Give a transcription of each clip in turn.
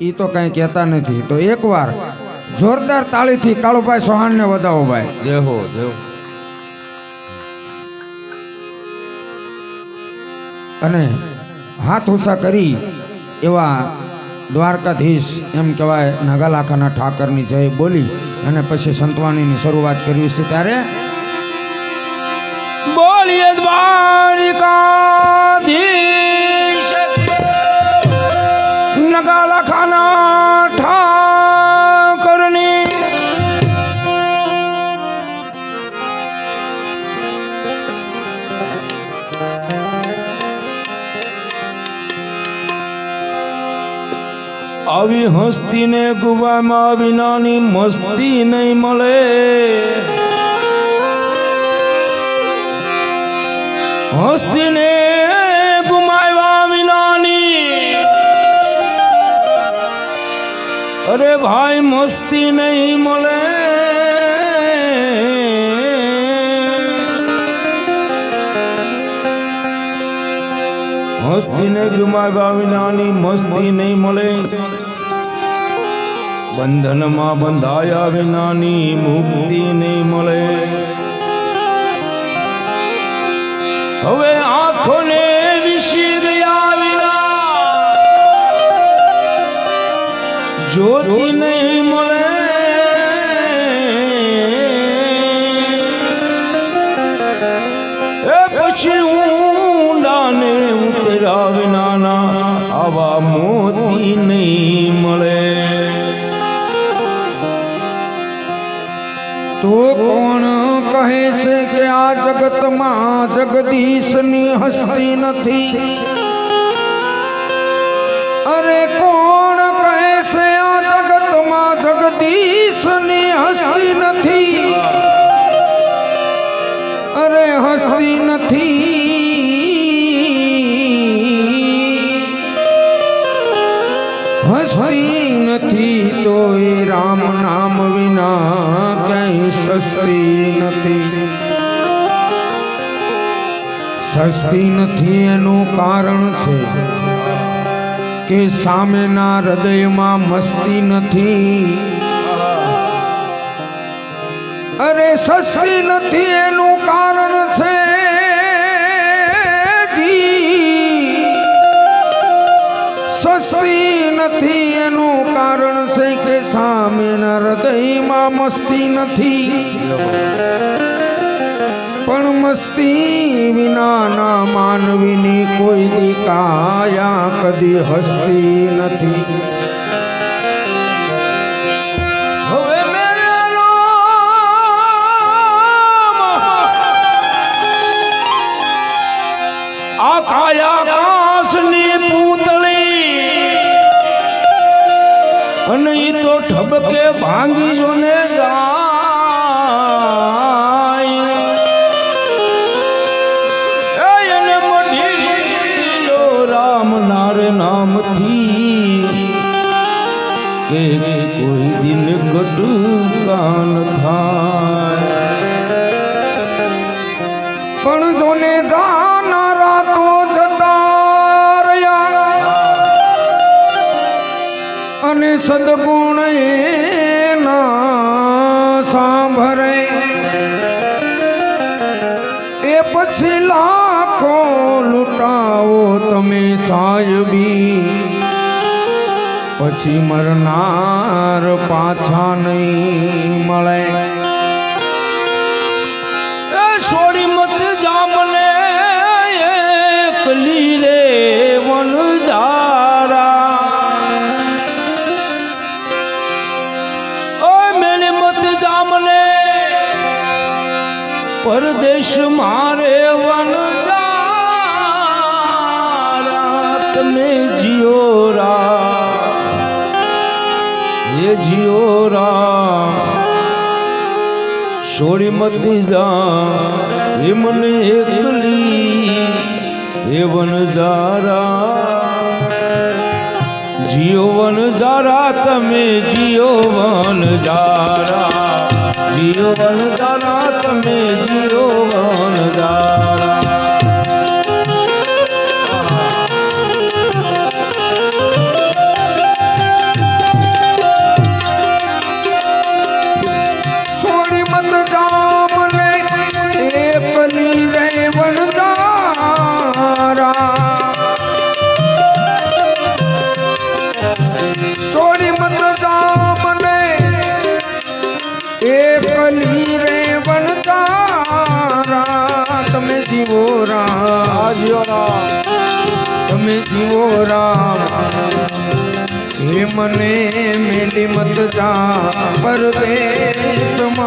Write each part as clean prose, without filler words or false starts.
એ તો કઈ કહેતા નથી. તો એકવાર જોરદાર તાળીથી કાળુભાઈ ચૌહાણને વધાવો ભાઈ. જય હો જય હો. અને હાથ ઊંચા કરી એવા દ્વારકાધીશ એમ કહેવાય નાગાલાખાના ઠાકરની જય બોલી અને પછી સંતવાણીની શરૂઆત કરવી છે. ત્યારે બોલીએ દ્વારકાધીશ નગાલાખાના ઠાકરની આવી હસ્તી ને ગુવામાં વિનાની મસ્તી નહીં મળે. હસ્તી ને ગુમાવ્યા વિનાની અરે ભાઈ મસ્તી નહીં મળે. હસ્તી ને ગુમાવ્યા વિનાની મસ્તી નહીં મળે. બંધનમાં બંધાયા વિનાની મુક્તિ નહીં મળે. હવે આંખોને વિશી ગયા વિના જ્યોતિ નહીં મળે. એ પછી ઊંડાને ઉતર્યા વિનાના આવા મોતી નહીં મળે. તો કોણ કહે છે કે આ જગતમાં જગદીશની હસ્તી નથી? અરે કોણ કહે છે આ જગતમાં જગદીશની હસ્તી નથી? અરે હસ્તી નથી. હસ્તી નથી તો એ રામ નામ વિના ક્યાંય સસ્તી નથી. સસ્તી નથી એનું કારણ છે કે સામેના હૃદયમાં મસ્તી નથી. અરે સસ્તી નથી એનું કારણ છે સસ્તી નથી એનું કારણ છે કે સામેના હૃદયમાં મસ્તી નથી. પણ મસ્તી વિનાના માનવીની કોઈ દી કાયા કદી હસતી નથી. હવે મેરે રામ આ કાયા કાશની પૂતળી અને ઈ તો ઠબકે ભાંગી જો ને જાય. એને મઢીલો રામ નાર નામથી કે કોઈ દિન કટુકાન થાય. પણ જોને જાનારા તો જતા રહ્યા અને સદગુણ એના સાંભળે. એ પછી લાખો લૂંટાવો તમે સાહેબી, પછી મરનાર પાછા નહીં મળે. છોડી મત જામને એકલી રે વનજારા. ઓ મેરી મત જામને પરદેશ મારે વનજારા. તમે જીઓરા એ જીઓરા છોડી મત જા એ મને એકલી એ વનજારા. જીઓ વનજારા તમે જીઓ વનજારા. જીઓ વનજારા તમે જીઓ વનજારા. તમે જીવો રામ હે મને મેલી મત જા પરદેશમાં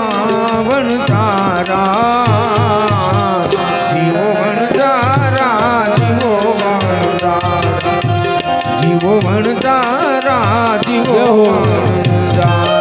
વણજારા જીવો વણજારા જીવો વણજારા જીવો વણજારા જીવો વણજારા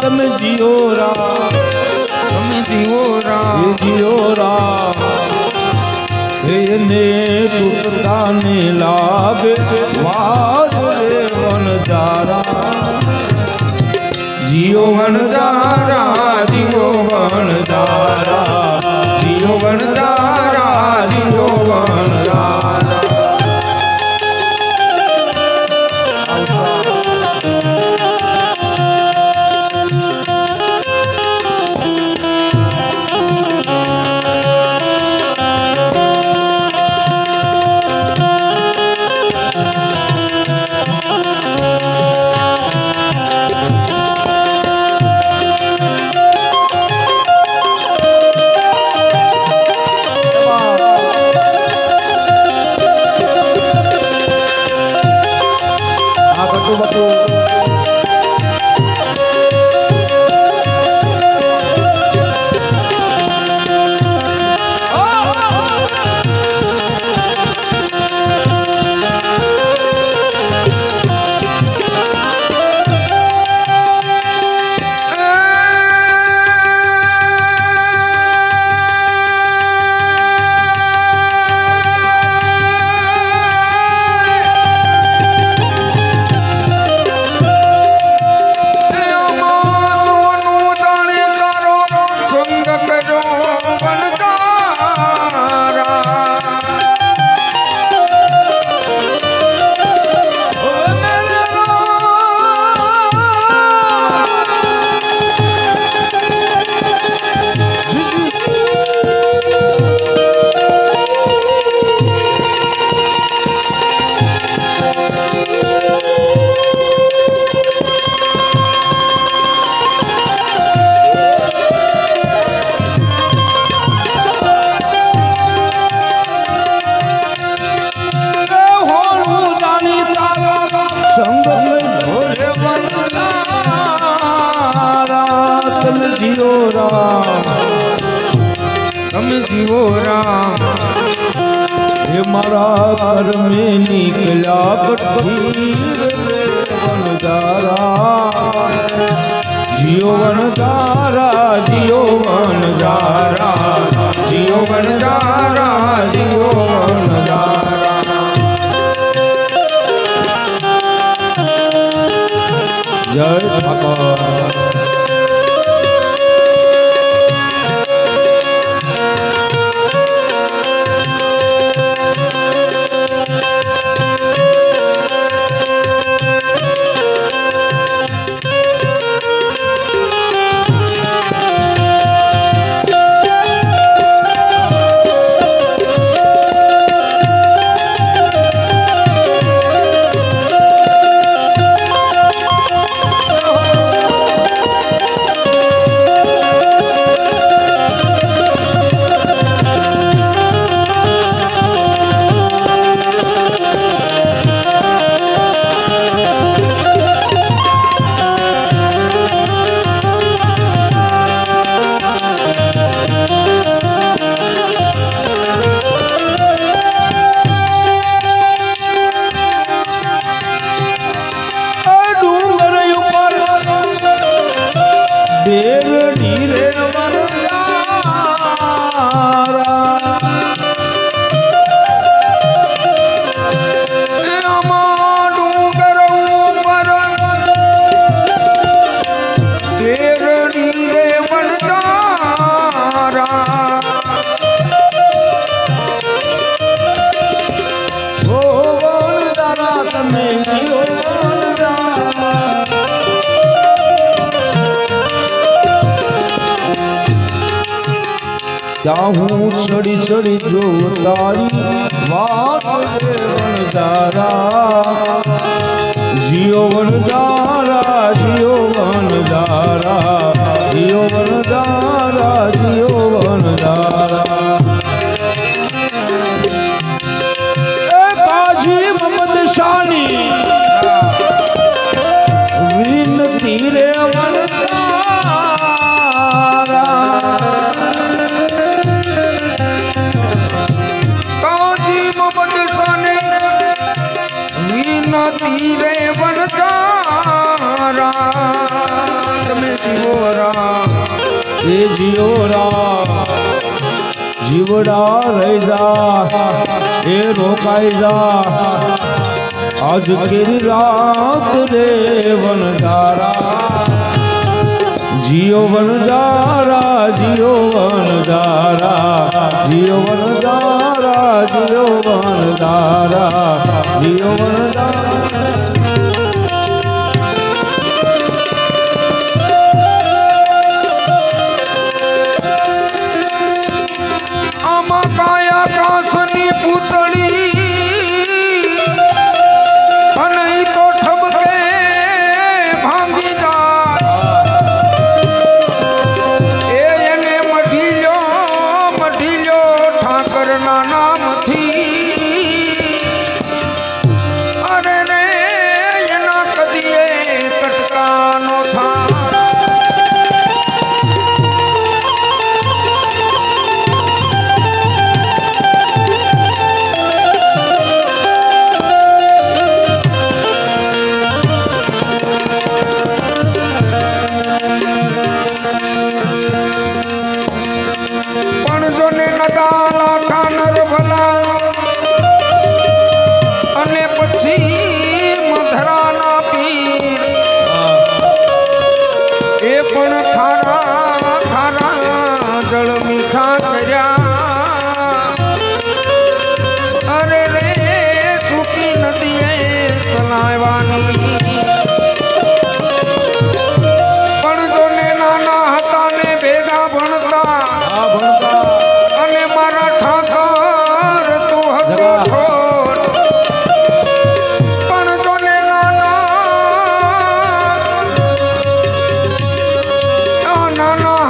તમે જીઓ રામ તમે જીવો રામ જીઓ રામ એને તૂટતા ને લાગે વાજ રે વનજારા જીઓ વણજારા જીવો વણજારા જીવો વણજારા જીવો વણજારા તમે જીવો રામ હે મારા કર્મે નીકળ્યા કઠીર વનજારા જીઓ વનજારા જીઓ વનજારા જીવો વણજારા જીવો વણજારા જય ઠાકર ત્યાં હું ચડી ચડી જોઉં તારી વાત રે વનજારા જીઓ વનજારા જીઓ વનજારા જીઓ વનજારા જીઓ વનજારા એ કાજી મમદ શાની વિનતી રે વનજારા કાજી મોહમ્મદ સાને વિનતી રે વનજારા તમે જીવોરા એ જીઓરા જીવડા રહી જા એ રોકાઈ જા આજ કેરી રાત રે વનજારા જીઓ વનજારા જીઓ વનજારા જીઓ વનજારા જીઓ વનજારા જીઓ વનજારા આમાં કાયા કાસની પૂતળી અને ઈ તો ઠબકે ભાંગી જાય એને મઢીલ્યો ઠાકરના નામથી અરે રે એના કદીએ કટકાનો થા પણ જોને નગાલા કાનર ભલા અને પછી મધરાના પીર એ પણ ખારા ખારા જળ મીઠા કર્યા અરે રે સૂકી નદીએ ચલાવવાની પણ જોને નાના હતા ને ભેગા ભણતા અને મારા ઠાકર તું હતો ઠોર પણ જોને નાના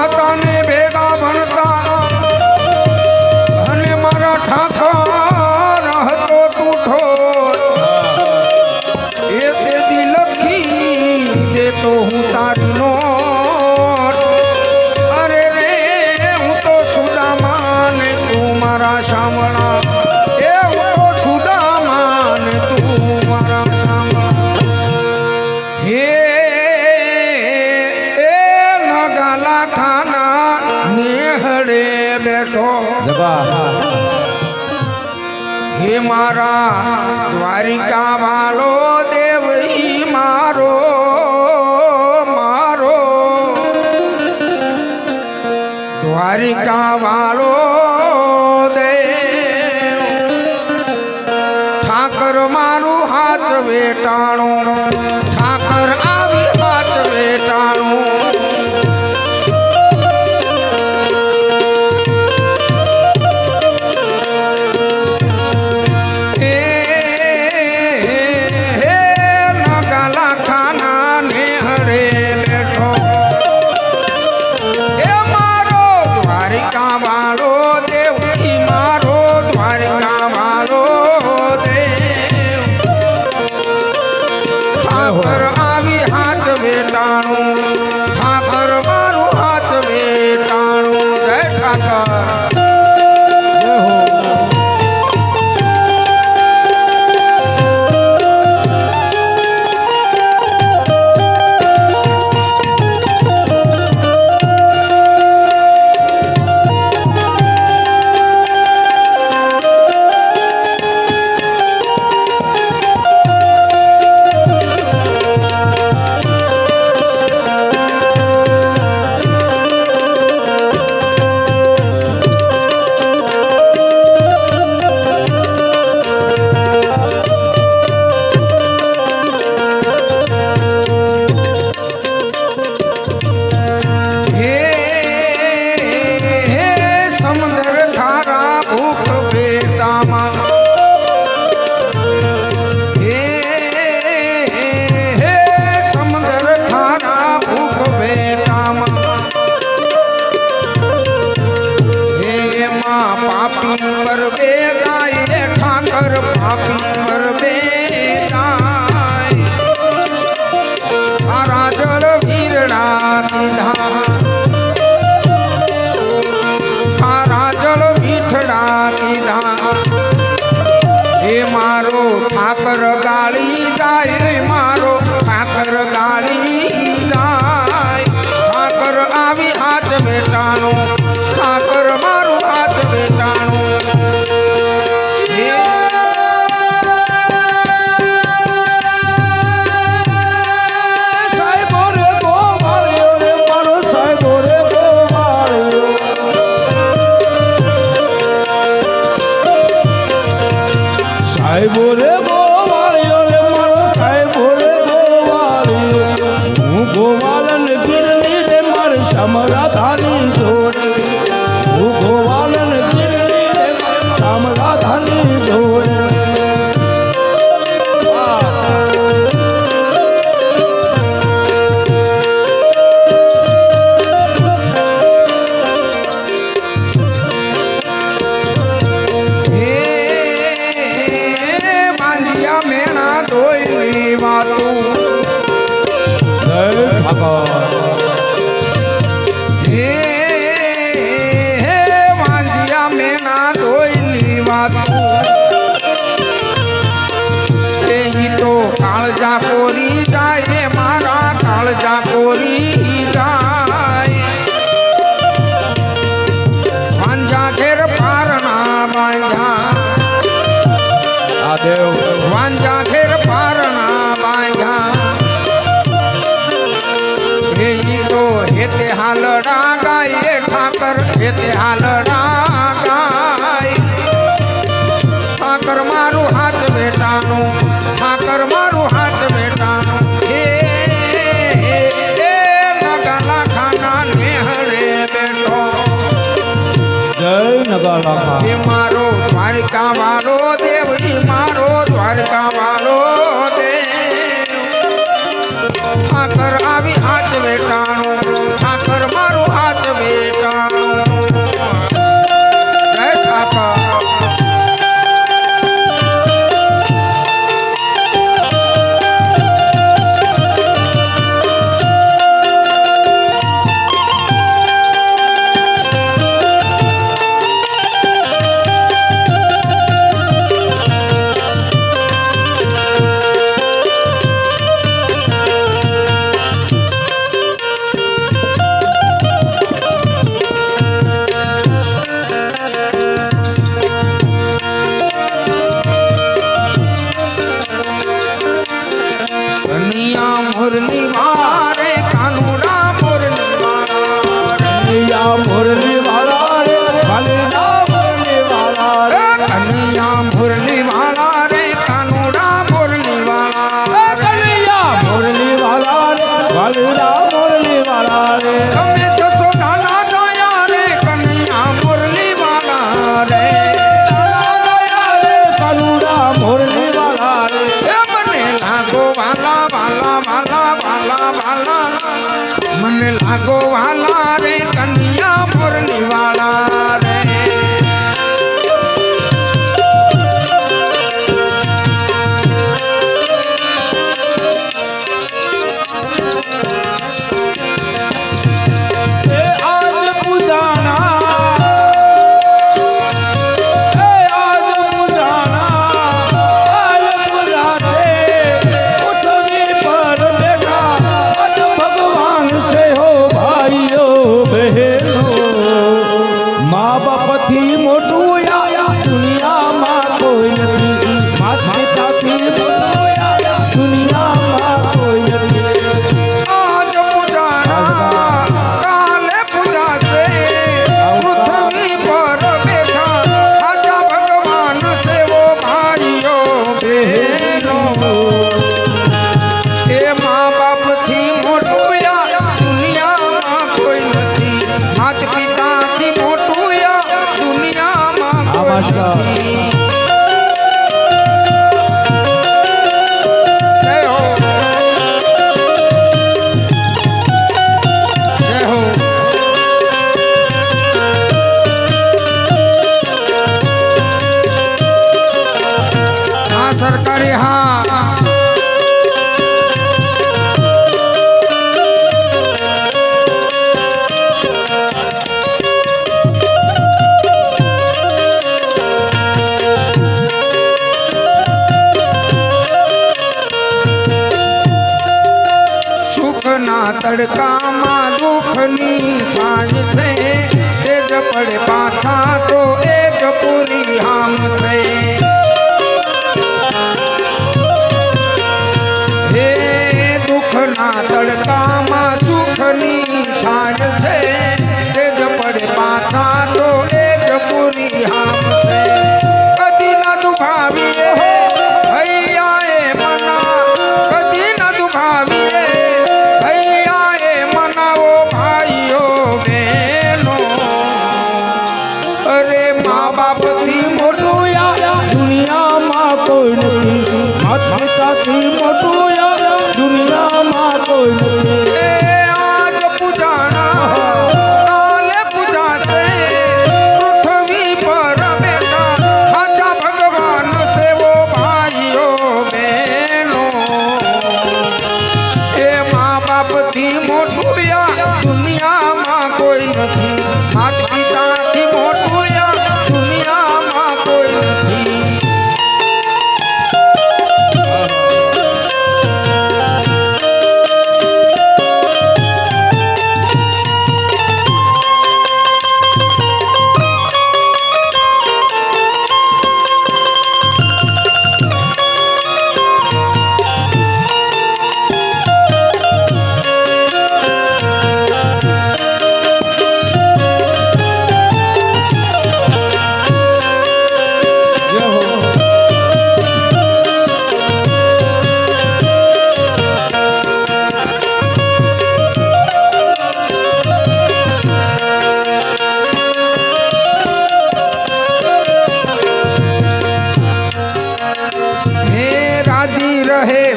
હતા ને ભેગા ભણતા અને મારા ઠાકર હતો તું ઠોર એ તે દી લખી દે તો હું તારી નોટ અરે રે હું તો સુદામાન તું મારા શામળા એ હું તો સુદામાન તું મારા શામળા હે એ નગાલા ખાના નેહડે બેઠો હે મારા દ્વારિકા વાલો દેવ ઈ મારો મારો દ્વારિકા વાલો દેવ ઠાકર મારું હાથ વેટાણું ઠાકર આવી હાથ વેટાણું નગાલા ખાના નેહડે બેઠો એ મારો દ્વારિકા વાલો દેવ ઈ મારો દ્વારિકા વાલો દેવ ઠાકર આવી જાય ઠાકર પાપી પર બેજાય તારા જળ વીરડા કીધા તારા જળ મીઠડા કીધા એ મારો ઠાકર ગાળી જાય મારો ઠાકર ગાળી જાય ઠાકર આવી હાથ બેટાનો ઠાકર મારું હાથ બેટાનો સાહેબો રે ગોવાળિયો રે મારો સાહેબો રે ગોવાળિયો સાહેબો રે ગોવાળિયો રે મારો સાહેબો રે ગોવાળિયો હું ગોવાલન ગીરની રે મારે સમરાધાની જોડે હું ગોવાલન ગીરની રે મારે સમરાધાની જોડે માંજિયા મેણા ધોઈ વાતું જય ઠાકર હે માંજિયા મેના ધોઈલી વાતું એ ઈ તો કાળજા કોરી જાય મારા કાળજા કોરી જાય વાંજા ઘેર પારણા બાંધ્યા આ દેવ વાંજા ઘેર પારણા બાંધ્યા હે ઈ તો હેતે હાલડા ગાય ઠાકર હેતે હાલડા ગાય ઠાકર મારું હાથ બેટાનું ઠાકર મારું હાથ બેટાનું હે નગાલા ખાના નેહળે બેઠો જય નગાલાખા એ મારો દ્વારકા વાળો દેવ ઈ મારો દ્વારકા વાળો દેવ ઠાકર આવી હાથ બેટાણું ઠાકર મારું હાથ બેટાણું જય ઠાકર કનિયા મુરલી વારે કાનુડા મુરલી વારે કનૈયા મુરલી વાળા રે કાનીડા મુરલી વાળા રે કનિયા મુરલી વાળા રે કાનુડા મુરલી વાળા કનૈયા મુરલી વાળા રે કાનીડા મુરલી વાળા રે તમે જશો ગાના ગાયા રે કનિયા મુરલી વાળા રે કાનૈયા રે કાનુડા મુરલી વાળા રે એ મને લાગો વાલા વાલા વાલા વાલા વાલા મને લાગો વાલા રે કનિયા મુરલી વાળા રે એ આજ પૂજાના એ આજ પૂજાના આજ પૂજા છે પૃથ્વી પર બેઠા આજ ભગવાન છે હો ભાઈઓ બહેનો અરે હા સુખના તડકામાં દુઃખની છાંય છે તે જ પડે પાછા તો એ જ પૂરી હામ છે હે દુઃખના તડકામાં સુખની છાંય છે તે જ પડે પાછા તો એ જ પૂરી હામ છે કદી ન દુભાવીએ હૈયાએ મના કદી ન દુભાવીએ હૈયાએ મનાવો ભાઈઓ બહેનો અરે મા બાપથી મોટું દુનિયામાં કોઈ નથી, માત પિતાથી મોટું દુનિયામાં કોઈ નથી. એ આજ પૂજાના કાલે પૂજાશે પૃથ્વી પર બેટા આજા ભગવાન સેવો ભાઈઓ બહેનો એ મા બાપથી મોટું દુનિયામાં કોઈ નથી, માત પિતાથી મોટું દુનિયામાં કોઈ નથી.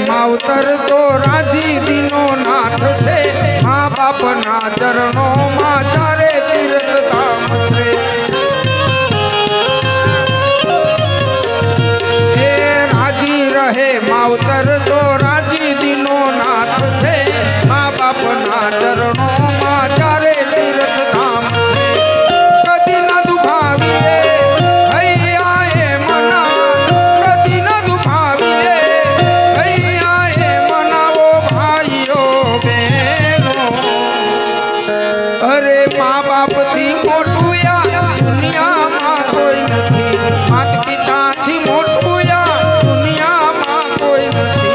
માવતર તો રાજી દીનો નાથ છે, મા બાપના ચરણોમાં ચારે તીર્થ ધામ છે. હે રાજી રહે માવતર તો રાજી દીનો નાથ છે, મા બાપના ચરણોમાં ચારે તીર્થ ધામ છે. કદી ન દુભાવીએ હૈયાએ મના કદી ન દુભાવીએ અરે મા બાપથી મોટું દુનિયામાં કોઈ નથી, માત પિતાથી મોટું દુનિયામાં કોઈ નથી.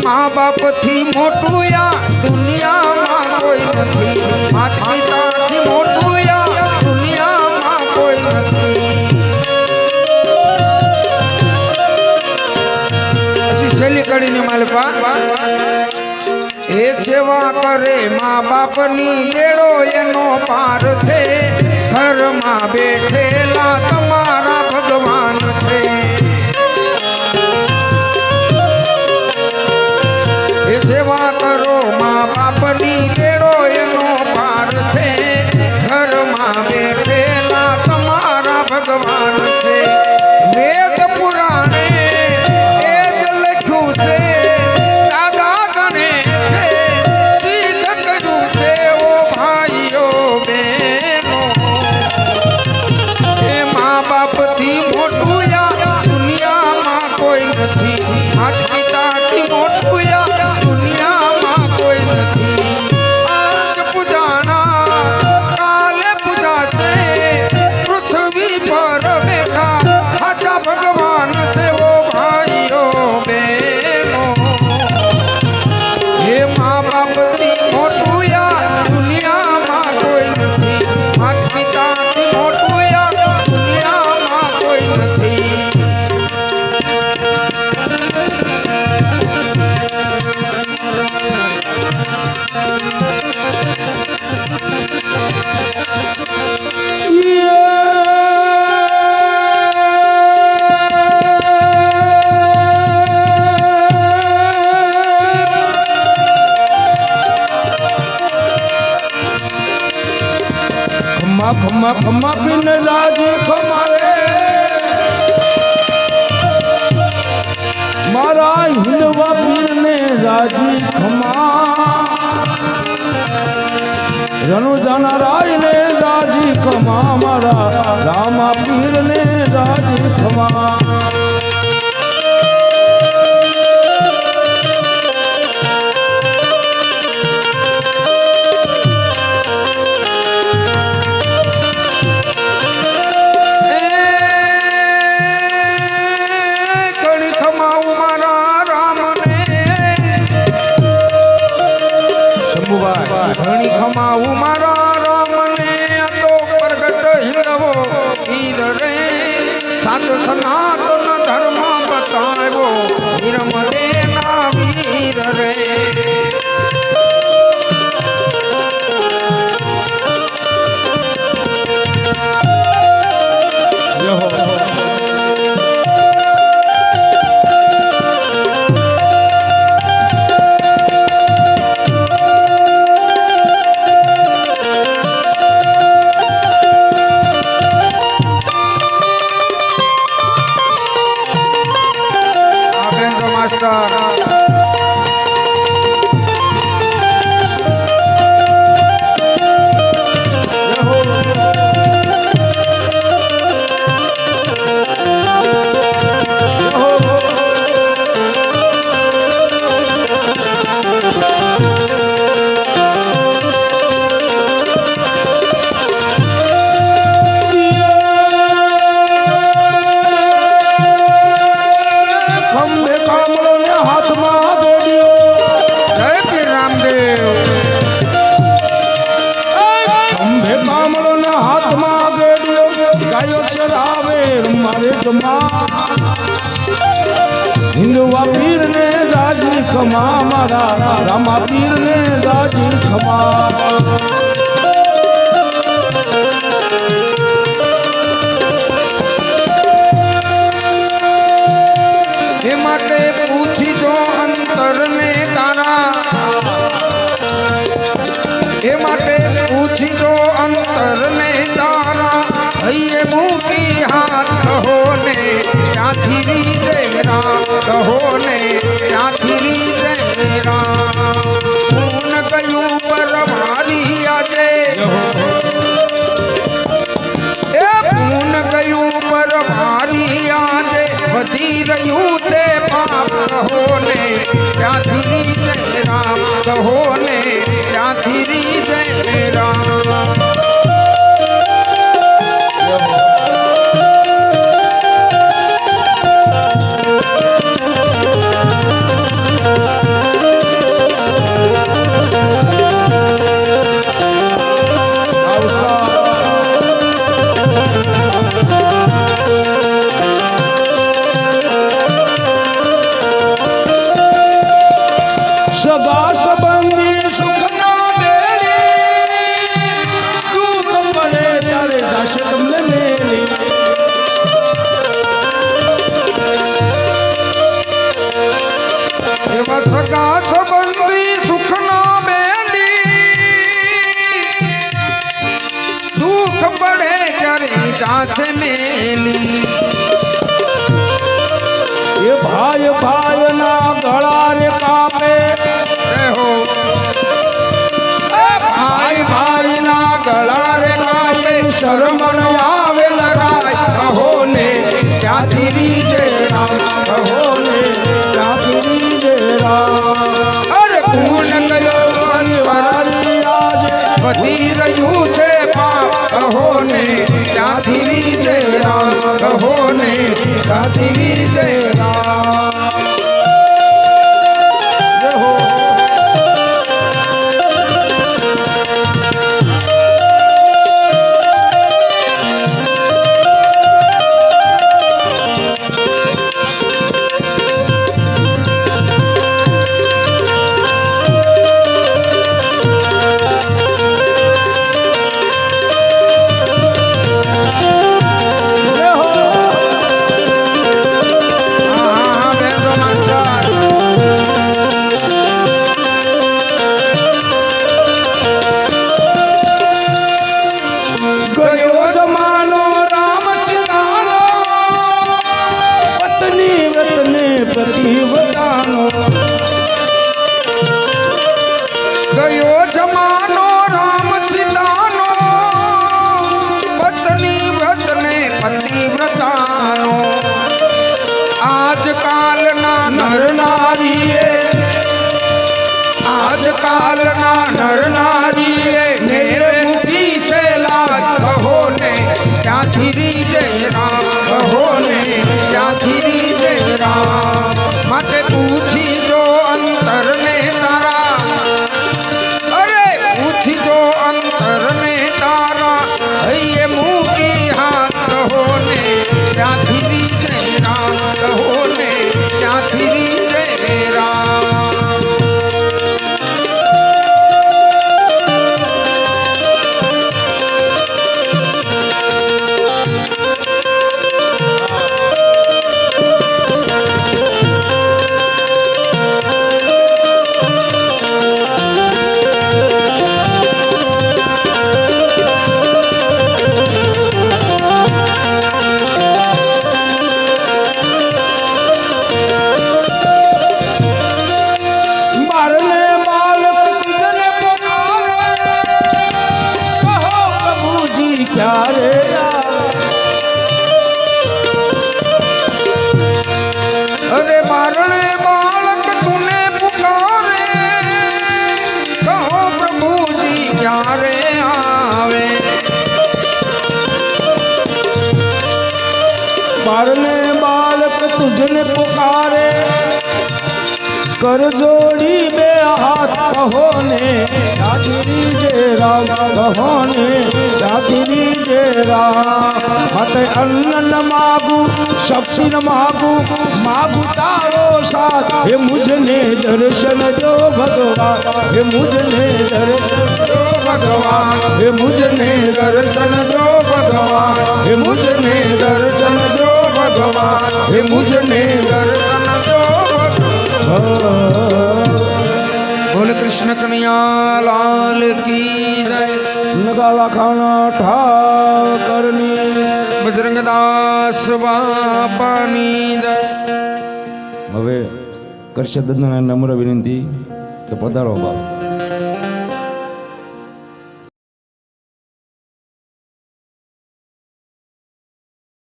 મા બાપથી મોટું દુનિયામાં કોઈ નથી, માત પિતાથી મોટું દુનિયામાં કોઈ નથી. પછી છેલ્લી કડીની માલપા એ સેવા કરે મા બાપની બેડો એનો પાર છે, ઘરમાં બેઠેલા તમારા ભગવાન છે. એ સેવા કરો મા બાપની બેડો એનો પાર છે, ઘરમાં બેઠેલા તમારા ભગવાન છે. વેદ પુરાણે એ જ લખ્યું છે, દાદા ગણેશે સિદ્ધ કર્યું છે ઓ ભાઈઓ બહેનો. એ મા બાપ પીને રાજી ખમારે મારા હિંદવા પીરને રાજી ખમા રણુજાના રાયને રાજી ખમા મારા રામા પીરને રાજી ખમા ઘણી ખમાવું મારા રામને તો પ્રગટ હિંદવો વીર રે સાત સનાતન ધર્મ બતાવ્યો વીરમરે ના વીર રે હિંદવા પીર ને રાજી ખમા મારા રામા પીર ને રાજી ખમા એ માટે પૂછી જો અંતર ને તારા એ માટે પૂછી જો અંતર ને તારા હૈયે મૂકી હાથ કહો ને ત્યાંથી રીજે રામ કહો ને ત્યાંથી રીજે રામ પૂન કયું પર મારી આજે એ પૂન કયું પર મારી આજે વધી રહ્યું તે પાપ કહો ને ત્યાંથી રીજે રામ કહો ને ત્યાંથી રીજે રામ સગા સંબંધી સુખના બેડી દુઃખ પડે ત્યારે જાશે તમને મેળી એવા સગા સંબંધી સુખના બેડી દુઃખ પડે ત્યારે જાશે મેલી એ ભાઈ ભાઈ ના ગળા રે કાપે હો ભાઈ ભાઈ ના ગળા રે કાપે શરમ ન આવે લડાઈ કહો ને ત્યાંથી રીજે રામ કહો ને ત્યાંથી રીજે રામ અરે પૂર્ણ કયો અંતરાલી આજે વધી રહ્યું છે પાપ કહો ને ત્યાંથી રીજે રામ કહો ને ત્યાંથી રીજે રામ જાનો આજકાલના નર નારીએ આજકાલના નર નારીએ નેરે મૂકી છે લાજ કહો ને ક્યાંથી રીજે રામ કહો ને ક્યાંથી રીજે રામ માટે પૂછી જો અંતરને તારા અરે પૂછી જો અંતરને તારા હૈયે મૂકી હાથ કહો ને ક્યાંથી રીજે રામ કહો ને ક્યાંથી રીજે રામ બારને બાલક તુજને પુકારે, કહો પ્રભુજી ક્યારે અરે બારણે બાળક તુને પુકારે કહો પ્રભુજી ક્યારે આવે બારને બાલક તુજને પુકારે, કર જોડી બે હાથ કહો ને ક્યાંથી જે રામ કહો ને ક્યાંથી જે રામ માટે અન્ન ન માગું શક્તિ ન માગું તારો સાથ હે મુझने દર્શન જો ભગવાન હે મુझने દર્શન જો ભગવાન હે મુझने દર્શન જો ભગવાન હે મુझने દર્શન જો ભગવાન હે મુझने દર્શન જો ભગવાન બોલ કૃષ્ણ કનૈયા લાલ કી જય નગાલા ખાના ઠાકરની બજરંગદાસ બાપાની જય હવે કરશે દત્તને નમ્ર વિનંતી કે પધારો બાપ